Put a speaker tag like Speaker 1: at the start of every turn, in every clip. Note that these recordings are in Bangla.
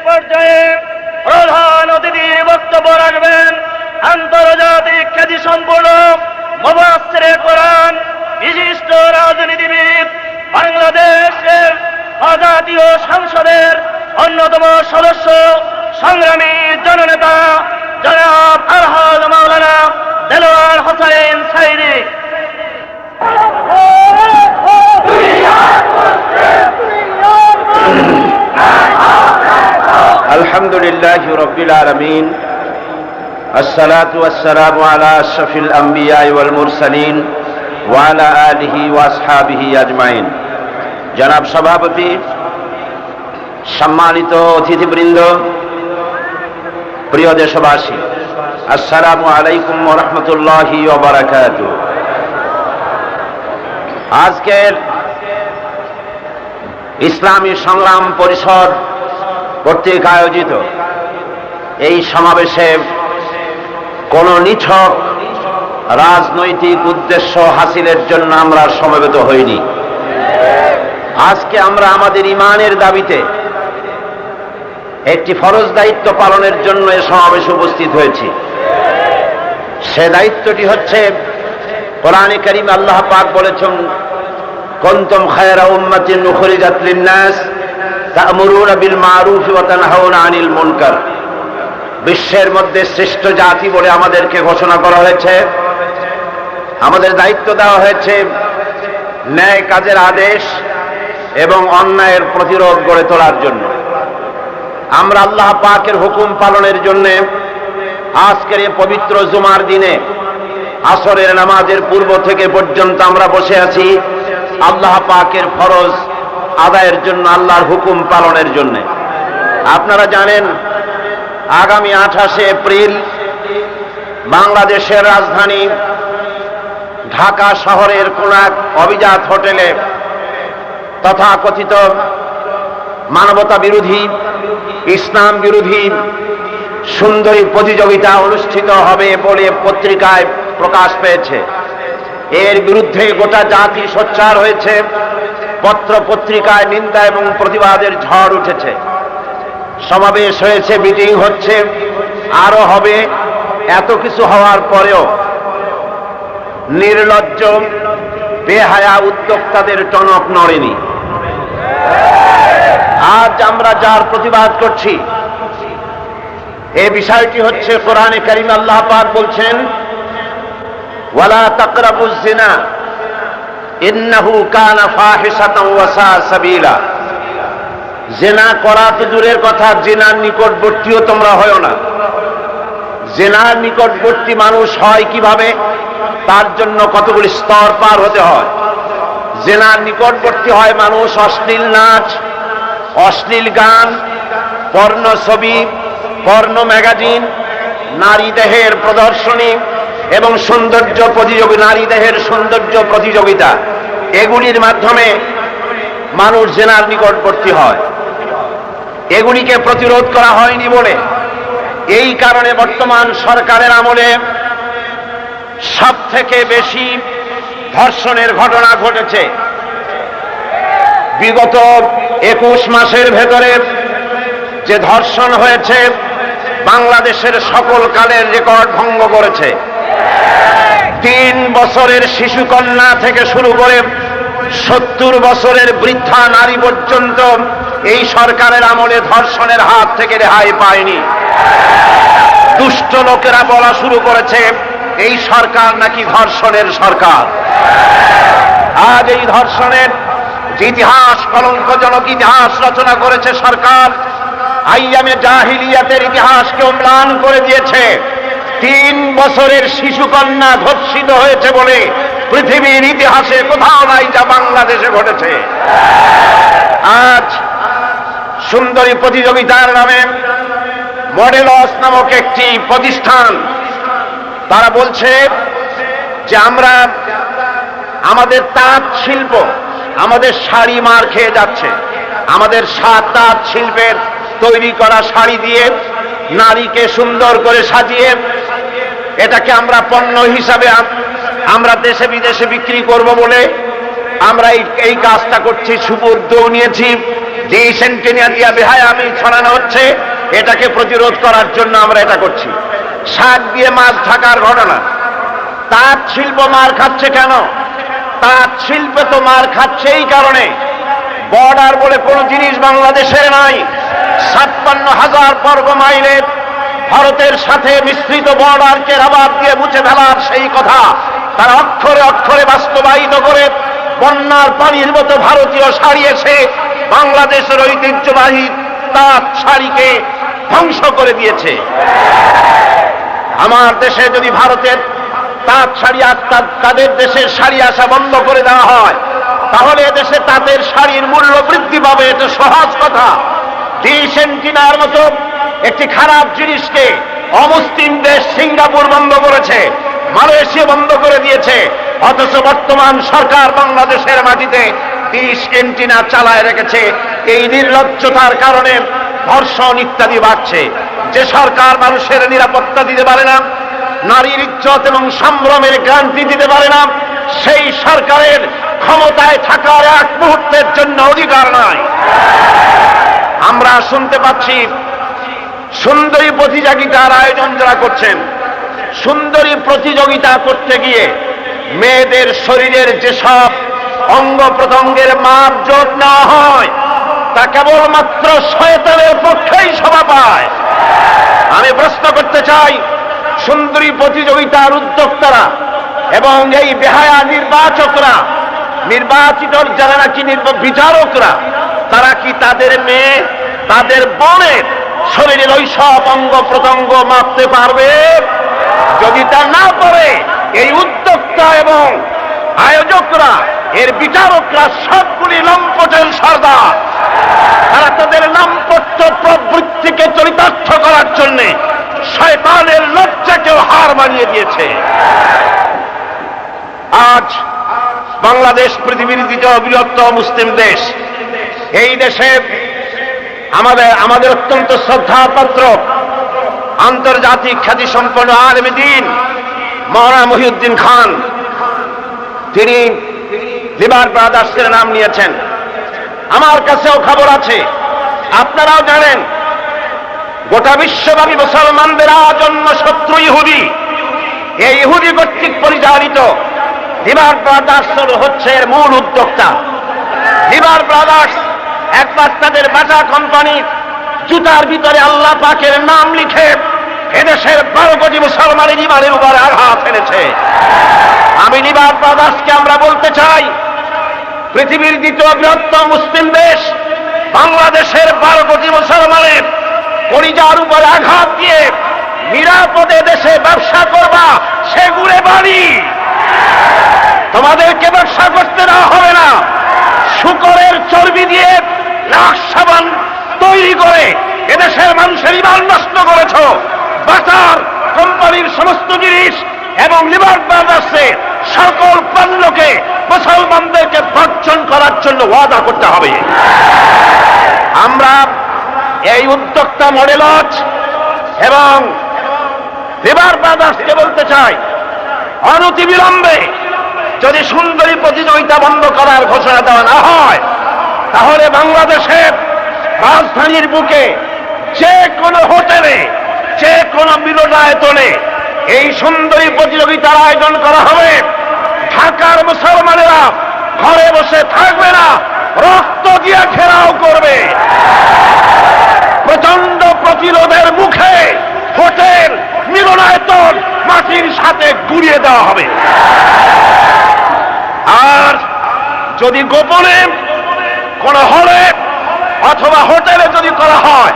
Speaker 1: পর্যায়ে প্রধান অতিথির বক্তব্য রাখবেন আন্তর্জাতিক খ্যাতিসম্পন্ন মুফাসসিরে কোরআন, বিশিষ্ট রাজনীতিবিদ, বাংলাদেশের জাতীয় সংসদের অন্যতম সদস্য, সংগ্রামী জননেতা জনাব আলহাজ মাওলানা দেলোয়ার হোসেন সাইদি।
Speaker 2: আলহামদুলিল্লাহি রাব্বিল আলামিন, আসসালাতু ওয়াসসালামু আলা আশরাফিল আম্বিয়া ওয়াল মুরসালিন ওয়া আলা আলিহি ওয়া আসহাবিহি আজমাইন। জনাব সভাপতি, সম্মানিত অতিথিবৃন্দ, প্রিয় দেশবাসী, আসসালামু আলাইকুম ওয়া রাহমাতুল্লাহি ওয়া বারাকাতুহু। আজকের ইসলামী সংগ্রাম পরিষদ কর্তৃক আয়োজিত এই সমাবেশে কোন নিছক রাজনৈতিক উদ্দেশ্য হাসিলের জন্য আমরা সমবেত হইনি। আজকে আমরা আমাদের ঈমানের দাবিতে একটি ফরজ দায়িত্ব পালনের জন্য এই সমাবেশে উপস্থিত হয়েছি। সে দায়িত্বটি হচ্ছে, কোরআনে কারীম আল্লাহ পাক বলেছেন, কুনতুম খায়রা উম্মাতিন উখরিজাত লিন-নাস তা'মুরুনা বিল মা'রুফ ওয়া তানহাউনা আনিল মুনকার। বিশ্বের মধ্যে শ্রেষ্ঠ জাতি বলে আমাদেরকে ঘোষণা করা হয়েছে। আমাদের দায়িত্ব দেওয়া হয়েছে ন্যায় কাজের আদেশ এবং অন্যায়ের প্রতিরোধ গড়ে তোলার জন্য। আমরা আল্লাহ পাকের হুকুম পালনের জন্য আজকের এই পবিত্র জুমার দিনে আসরের নামাজের পূর্ব থেকে পর্যন্ত আমরা বসে আছি আল্লাহ পাকের ফরজ আদায়ের জন্য, আল্লাহর হুকুম পালনের জন্য। আপনারা জানেন, আগামী 28শে এপ্রিল বাংলাদেশের রাজধানী ঢাকা শহরের কোন এক অভিজাত হোটেলে তথাকথিত মানবতা বিরোধী, ইসলাম বিরোধী সুন্দরী প্রতিযোগিতা অনুষ্ঠিত হবে বলে পত্রিকায় প্রকাশ পেয়েছে। এর বিরুদ্ধে গোটা জাতি সোচ্চার হয়েছে। পত্র পত্রিকায় নিন্দা এবং প্রতিবাদের ঝড় উঠেছে। সমাবেশ হয়েছে, মিটিং হচ্ছে, আরো হবে। এত কিছু হওয়ার পরেও নির্লজ্জ বেহায়া উদ্যোক্তাদের টনক নড়েনি। আজ আমরা যার প্রতিবাদ করছি, এই বিষয়টি হচ্ছে কোরআনে কারীম আল্লাহ পাক বলছেন, ওয়ালা তাকরাবুজ জিনা ইন্নাহু কানা ফাহিশাতান ওয়া সাআ সাবিলা। জিনা করা তো দূরের কথা, জিনার নিকটবর্তীও তোমরা হয়ো না। জিনার নিকটবর্তী মানুষ হয় কিভাবে, তার জন্য কতগুলি স্তর পার হতে হয়। জিনার নিকটবর্তী হয় মানুষ অশ্লীল নাচ, অশ্লীল গান, পর্ণ ছবি, পর্ণ ম্যাগাজিন, নারী দেহের প্রদর্শনী এবং সৌন্দর্য প্রতিযোগিতা, নারী দেহের সৌন্দর্য প্রতিযোগিতা, এগুলির মাধ্যমে মানুষ জিনার নিকটবর্তী হয়। এগুলিকে প্রতিরোধ করা হয়নি বলে এই কারণে বর্তমান সরকারের আমলে সব থেকে বেশি ধর্ষণের ঘটনা ঘটেছে। বিগত 21 মাসের ভেতরে যে ধর্ষণ হয়েছে, বাংলাদেশের সকল কালের রেকর্ড ভঙ্গ করেছে। 3 বছরের শিশু কন্যা থেকে শুরু করে 70 বছরের বৃদ্ধা নারী পর্যন্ত এই সরকারের আমলে ধর্ষণের হাত থেকে রেহাই পায়নি। দুষ্ট লোকেরা বলা শুরু করেছে এই সরকার নাকি ধর্ষণের সরকার। আজ এই ধর্ষণের ইতিহাস, কলঙ্কজনক ইতিহাস রচনা করেছে সরকার। আইয়ামে জাহিলিয়াতের ইতিহাসকে ম্লান করে দিয়েছে। 3 বছরের শিশু কন্যা ধর্ষিত হয়েছে বলে পৃথিবীর ইতিহাসে কোথাও নাই, যা বাংলাদেশে ঘটেছে। আজ সুন্দরী প্রতিযোগিতার নামে মডেলস নামক একটি প্রতিষ্ঠান, তারা বলছে যে আমরা আমাদের তাঁত শিল্প, আমাদের শাড়ি মার খেয়ে যাচ্ছে। আমাদের তাঁত শিল্পের তৈরি করা শাড়ি দিয়ে নারীকে সুন্দর করে সাজিয়ে এটাকে আমরা পণ্য হিসাবে আমরা দেশে বিদেশে বিক্রি করব বলে আমরা এই কাজটা করছি, সুবুদ্ধ নিয়েছি। ডিসেন্টিনিয়া দিয়া বেহায়ামি ছড়ানো হচ্ছে, এটাকে প্রতিরোধ করার জন্য আমরা এটা করছি। শাক দিয়ে মাছ ঢাকার ঘটনা, তাঁত শিল্প মার খাচ্ছে কেন? তাঁত শিল্পে তো মার খাচ্ছে এই কারণে, বর্ডার বলে কোনো জিনিস বাংলাদেশের নাই। 56,000 বর্গ মাইলের ভারতের সাথে মিশ্রিত বর্ডারকে রাবার দিয়ে মুছে ফেলার সেই কথা তারা অক্ষরে অক্ষরে বাস্তবায়িত করে বন্যার পানির মতো ভারতীয় শাড়ি এসে বাংলাদেশের ঐতিহ্যবাহী তাঁত শাড়িকে ধ্বংস করে দিয়েছে। আমার দেশে যদি ভারতের তাঁত শাড়ি তাদের দেশের শাড়ি আসা বন্ধ করে দেওয়া হয়, তাহলে দেশে তাঁতের শাড়ির মূল্য বৃদ্ধি পাবে। এটা সহজ কথা। ডিসেন্টিনার মতো একটি খারাপ জিনিসকে অমুসলিম দেশ সিঙ্গাপুর বন্ধ করেছে, মালয়েশিয়া বন্ধ করে দিয়েছে, অথচ বর্তমান সরকার বাংলাদেশের মাটিতে ডিসেন্টিনা চালায় রেখেছে। এই নির্লজ্জতার কারণে ধর্ষণ ইত্যাদি বাড়ছে। যে সরকার মানুষের নিরাপত্তা দিতে পারে না, নারীর ইজ্জত এবং সম্ভ্রমের গ্যারান্টি দিতে পারে না, সেই সরকারের ক্ষমতায় থাকার এক মুহূর্তের জন্য অধিকার নাই। আমরা শুনতে পাচ্ছি সুন্দরী প্রতিযোগিতার আয়োজন যারা করছেন, সুন্দরী প্রতিযোগিতা করতে গিয়ে মেয়েদের শরীরের যেসব অঙ্গ প্রত্যঙ্গের মাপ জোট নেওয়া হয়, তা কেবলমাত্র শয়তানের পক্ষেই শোভা পায়। আমি প্রশ্ন করতে চাই, সুন্দরী প্রতিযোগিতার উদ্যোক্তারা এবং এই বেহায়া নির্বাচকরা, নির্বাচিত যারা নাকি বিচারকরা, তারা কি তাদের মেয়ে, তাদের বোনের শরীরের ওই সব অঙ্গ প্রত্যঙ্গ মাপতে পারবে? যদি তা না পারে, এই উদ্যোক্তা এবং আয়োজকরা, এর বিচারকরা সবগুলি লম্পটের সর্দার। তারা তাদের লম্পট প্রবৃত্তিকে চরিতার্থ করার জন্য শয়তানের লজ্জাকেও হার মানিয়ে দিয়েছে। আজ বাংলাদেশ পৃথিবীর দ্বিতীয় বৃহত্তম মুসলিম দেশ। এই দেশে আমাদের অত্যন্ত শ্রদ্ধার পাত্র আন্তর্জাতিক খ্যাতিসম্পন্ন আলেমে দ্বীন মাওলানা মহিউদ্দিন খান, তিনি লিবার ব্রাদার্সের নাম নিয়েছেন। আমার কাছেও খবর আছে, আপনারাও জানেন, গোটা বিশ্বব্যাপী মুসলমানদের আজন্ম শত্রু ইহুদি। এই ইহুদি কর্তৃক পরিচালিত লিবার ব্রাদার্স হচ্ছে এর মূল উদ্যোক্তা। লিবার ব্রাদার্স একবার তাদের বাটা কোম্পানির জুতার ভিতরে আল্লাহ পাকের নাম লিখে এদেশের 12 কোটি মুসলমানের ইমানের উপর আঘাত এনেছে। আমি লিবার ব্রাদার্সকে আমরা বলতে চাই, পৃথিবীর দ্বিতীয় বৃহত্তম মুসলিম দেশ বাংলাদেশের 12 কোটি মুসলমানের কলিজার উপর আঘাত দিয়ে নিরাপদে দেশে ব্যবসা করবা, সেগুড়ে বাড়ি। তোমাদেরকে ব্যবসা করতে দেওয়া হবে না। শুকরের চর্বি দিয়ে লাখ সাবান তৈরি করে এদেশের মানুষের ইমান নষ্ট করেছ। বাটার কোম্পানির সমস্ত জিনিস এবং লিবার ব্রাদার্সের সকল পণ্যকে মুসলমানদেরকে বর্জন করার জন্য ওয়াদা করতে হবে। আমরা এই উদ্যোক্তা মডেলজ এবং লিবার ব্রাদার্সকে বলতে চাই, অনতিবিলম্বে যদি সুন্দরী প্রতিযোগিতা বন্ধ করার ঘোষণা দেওয়া না হয়, তাহলে বাংলাদেশের রাজধানীর বুকে যে কোনো হোটেলে, যে কোনো মিলনায়তনে এই সুন্দরী প্রতিযোগিতার আয়োজন করা হবে। ঢাকার মুসলমানেরা ঘরে বসে থাকবে না, রক্ত দিয়ে ঘেরাও করবে। প্রচন্ড প্রতিরোধের মুখে হোটেল, মিলনায়তন মাটির সাথে গুড়িয়ে দেওয়া হবে। আর যদি গোপনে কোন হলে অথবা হোটেলে যদি করা হয়,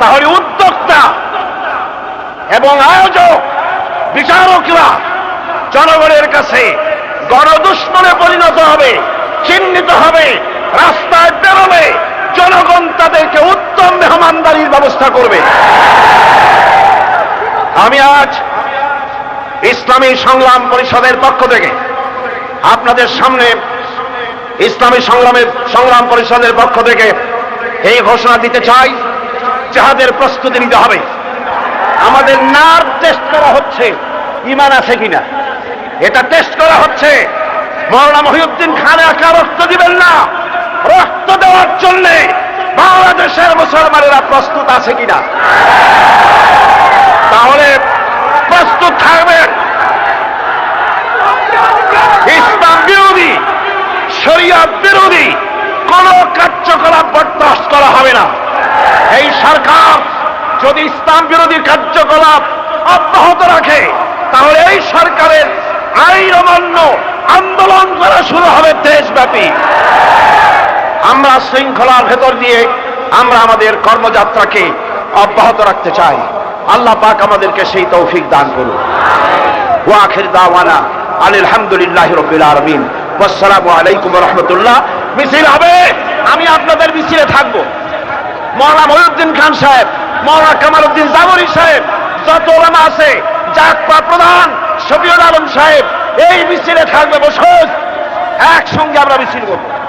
Speaker 2: তাহলে উদ্যোক্তা এবং আয়োজক, বিচারকরা জনগণের কাছে গণদুশ্মনে পরিণত হবে, চিহ্নিত হবে। রাস্তায় বেরোলে জনগণ তাদেরকে উত্তম মেহমানদারির ব্যবস্থা করবে। আমি আজ ইসলামী সংগ্রাম পরিষদের পক্ষ থেকে আপনাদের সামনে ইসলামী সংগ্রাম পরিষদের পক্ষ থেকে এই ঘোষণা দিতে চাই, যাহাদের প্রস্তুতি নিতে হবে। আমাদের নার্ভ টেস্ট করা হচ্ছে, ইমান আছে কিনা এটা টেস্ট করা হচ্ছে। মাওলানা মহিউদ্দিন খান একা রক্ত দিবেন না, রক্ত দেওয়ার জন্য বাংলাদেশের মুসলমানেরা প্রস্তুত আছে কিনা? তাহলে প্রস্তুত থাকবেন। ইসলাম বিরোধী, শরিয়ত বিরোধী কোন কার্যকলাপ বরদাস্ত করা হবে না। এই সরকার যদি ইসলাম বিরোধী কার্যকলাপ অব্যাহত রাখে তাহলে এই সরকারের আইন অমান্য আন্দোলন করা শুরু হবে দেশব্যাপী। আমরা শৃঙ্খলার ভেতর দিয়ে আমরা আমাদের কর্মযাত্রাকে অব্যাহত রাখতে চাই। আল্লাহ পাক আমাদেরকে সেই তৌফিক দান করুন। ওয়া আখির দাওয়ানা আলহামদুলিল্লাহি রাব্বিল আলামিন। আসসালামু আলাইকুম ওয়া রাহমাতুল্লাহ। মিছিল হবে, আমি আপনাদের মিছিলে থাকবো। মাওলানা মহিউদ্দিন খান সাহেব, মাওলানা কামাল উদ্দিন জামরি সাহেব, যত ওলামা আছে, জাকপা প্রধান শফিউল আলম সাহেব এই মিছিলে থাকবে। বসুন, একসঙ্গে আমরা মিছিল করবো।